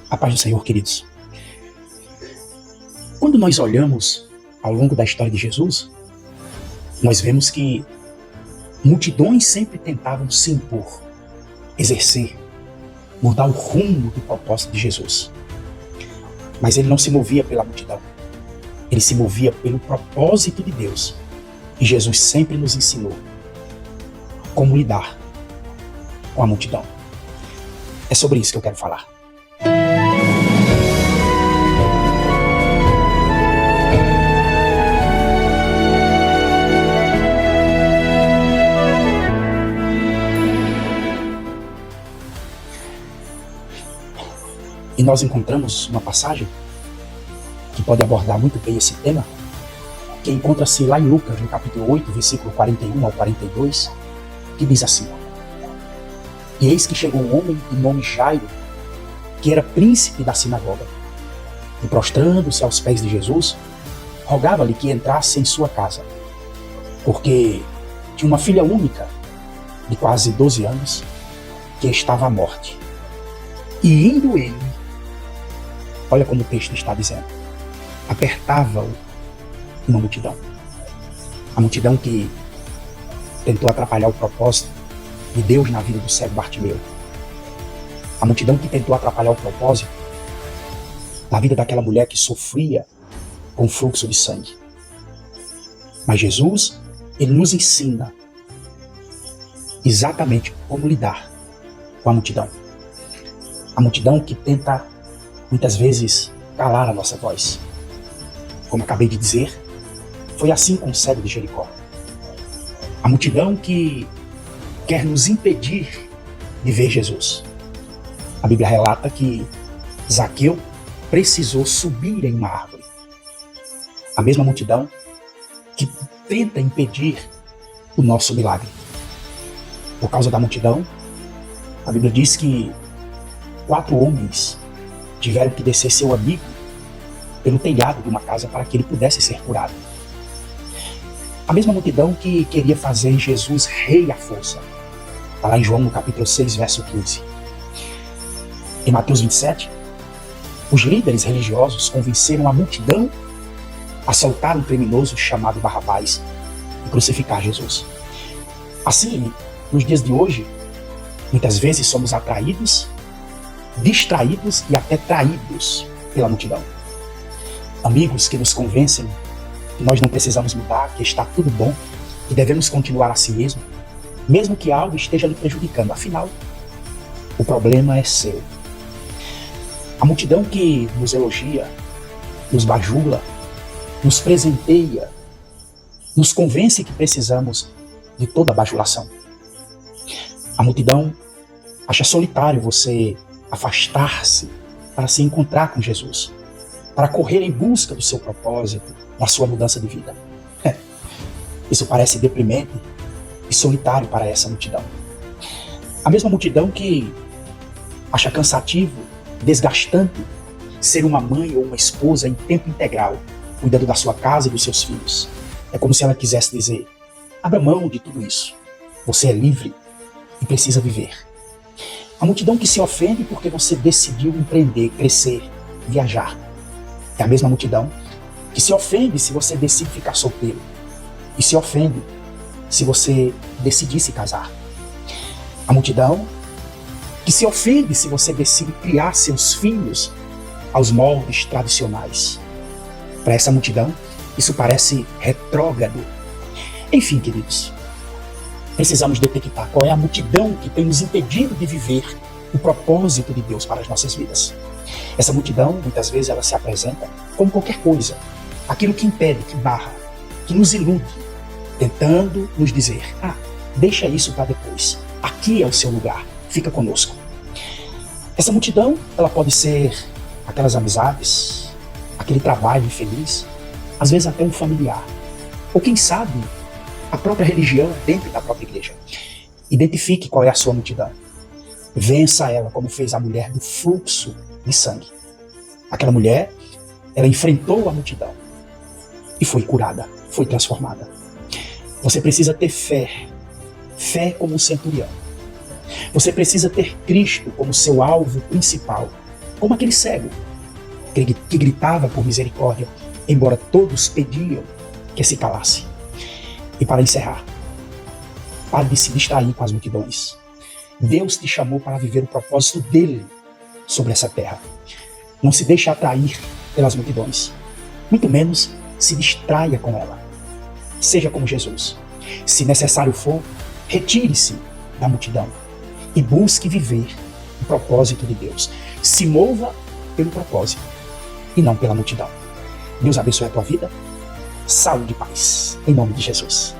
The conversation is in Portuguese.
A paz do Senhor, queridos. Quando nós olhamos ao longo da história de Jesus, nós vemos que multidões sempre tentavam se impor, exercer, mudar o rumo do propósito de Jesus. Mas ele não se movia pela multidão, ele se movia pelo propósito de Deus. E Jesus sempre nos ensinou como lidar com a multidão. É sobre isso que eu quero falar. E nós encontramos uma passagem que pode abordar muito bem esse tema, que encontra-se lá em Lucas, no capítulo 8, versículo 41 ao 42, que diz assim: E eis que chegou um homem de nome Jairo, que era príncipe da sinagoga, e prostrando-se aos pés de Jesus, rogava-lhe que entrasse em sua casa, porque tinha uma filha única, de quase 12 anos, que estava à morte. E indo ele, olha como o texto está dizendo, apertava-o uma multidão. A multidão que tentou atrapalhar o propósito de Deus na vida do cego Bartimeu. A multidão que tentou atrapalhar o propósito na vida daquela mulher que sofria com fluxo de sangue. Mas Jesus, ele nos ensina exatamente como lidar com a multidão. A multidão que tenta muitas vezes calar a nossa voz. Como acabei de dizer, foi assim com o cego de Jericó. A multidão que quer nos impedir de ver Jesus. A Bíblia relata que Zaqueu precisou subir em uma árvore. A mesma multidão que tenta impedir o nosso milagre. Por causa da multidão, a Bíblia diz que 4 homens tiveram que descer seu amigo pelo telhado de uma casa para que ele pudesse ser curado. A mesma multidão que queria fazer Jesus rei à força. Está lá em João, no capítulo 6, verso 15. Em Mateus 27, os líderes religiosos convenceram a multidão a soltar um criminoso chamado Barrabás e crucificar Jesus. Assim, nos dias de hoje, muitas vezes somos atraídos, distraídos e até traídos pela multidão. Amigos que nos convencem que nós não precisamos mudar, que está tudo bom, que devemos continuar assim mesmo que algo esteja lhe prejudicando. Afinal, o problema é seu. A multidão que nos elogia, nos bajula, nos presenteia, nos convence que precisamos de toda a bajulação. A multidão acha solitário você afastar-se para se encontrar com Jesus, para correr em busca do seu propósito, da sua mudança de vida. Isso parece deprimente e solitário para essa multidão. A mesma multidão que acha cansativo, desgastante, ser uma mãe ou uma esposa em tempo integral, cuidando da sua casa e dos seus filhos. É como se ela quisesse dizer: abra mão de tudo isso. Você é livre e precisa viver. A multidão que se ofende porque você decidiu empreender, crescer, viajar. É a mesma multidão que se ofende se você decide ficar solteiro. E se ofende se você decidir se casar. A multidão que se ofende se você decide criar seus filhos aos moldes tradicionais. Para essa multidão, isso parece retrógrado. Enfim, queridos, precisamos detectar qual é a multidão que tem nos impedido de viver o propósito de Deus para as nossas vidas. Essa multidão, muitas vezes, ela se apresenta como qualquer coisa. Aquilo que impede, que barra, que nos ilude, tentando nos dizer: deixa isso para depois. Aqui é o seu lugar, fica conosco. Essa multidão, ela pode ser aquelas amizades, aquele trabalho infeliz, às vezes até um familiar. Ou quem sabe, a própria religião dentro da própria igreja. Identifique qual é a sua multidão. Vença ela, como fez a mulher do fluxo de sangue. Aquela mulher, ela enfrentou a multidão e foi curada, foi transformada. Você precisa ter fé como um centurião. Você precisa ter Cristo como seu alvo principal como aquele cego que gritava por misericórdia, embora todos pediam que se calasse. E para encerrar, pare de se distrair com as multidões. Deus te chamou para viver o propósito dele sobre essa terra. Não se deixe atrair pelas multidões, muito menos se distraia com ela. Seja como Jesus. Se necessário for, retire-se da multidão e busque viver o propósito de Deus. Se mova pelo propósito e não pela multidão. Deus abençoe a tua vida. Saúde e paz. Em nome de Jesus.